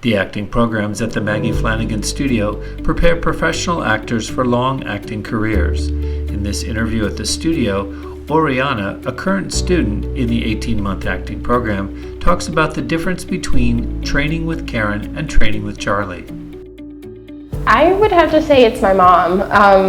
The acting programs at the Maggie Flanigan Studio prepare professional actors for long acting careers. In this interview at the studio, Oriana, a current student in the 18-month acting program, talks about the difference between training with Karen and training with Charlie. I would have to say it's my mom. I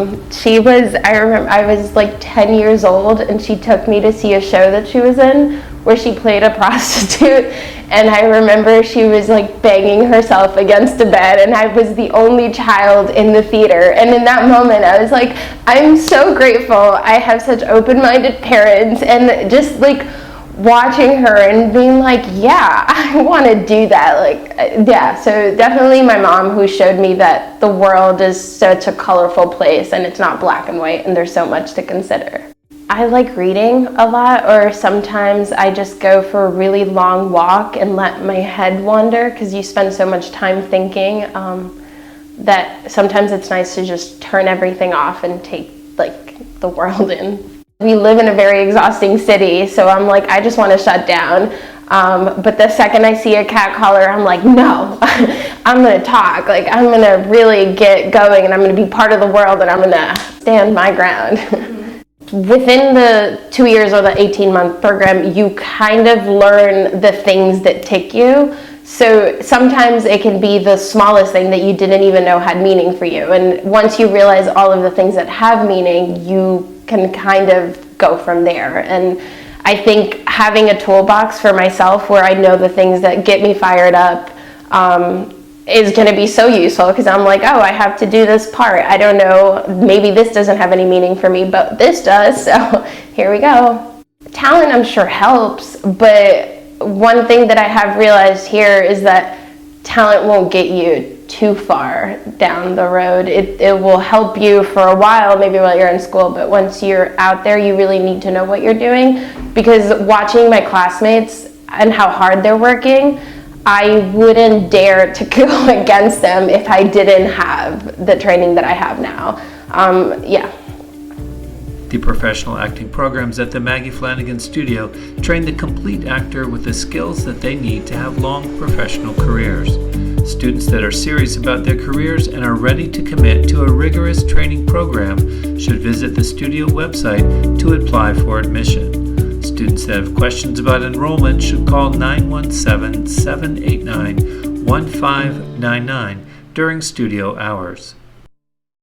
remember I was like 10 years old and she took me to see a show that she was in where she played a prostitute, and I remember she was like banging herself against a bed and I was the only child in the theater, and in that moment I was like, I'm so grateful I have such open-minded parents, and just like watching her and being like, yeah, I want to do that. So definitely my mom, who showed me that the world is such a colorful place and it's not black and white and there's so much to consider. I like reading a lot, or sometimes I just go for a really long walk and let my head wander, because you spend so much time thinking that sometimes it's nice to just turn everything off and take like the world in. We live in a very exhausting city, so I'm like, I just want to shut down. But the second I see a cat caller, I'm like, no, I'm going to talk. Like, I'm going to really get going, and I'm going to be part of the world, and I'm going to stand my ground. Within the 2 years or the 18-month program, you kind of learn the things that tick you. So sometimes it can be the smallest thing that you didn't even know had meaning for you. And once you realize all of the things that have meaning, you can kind of go from there. And I think having a toolbox for myself where I know the things that get me fired up is going to be so useful, because I'm like, oh, I have to do this part. I don't know, maybe this doesn't have any meaning for me, but this does, so here we go. Talent, I'm sure, helps, but one thing that I have realized here is that talent won't get you too far down the road. It will help you for a while, maybe while you're in school, but once you're out there, you really need to know what you're doing, because watching my classmates and how hard they're working, I wouldn't dare to go against them if I didn't have the training that I have now. The professional acting programs at the Maggie Flanigan Studio train the complete actor with the skills that they need to have long professional careers. Students that are serious about their careers and are ready to commit to a rigorous training program should visit the studio website to apply for admission. Students that have questions about enrollment should call 917-789-1599 during studio hours.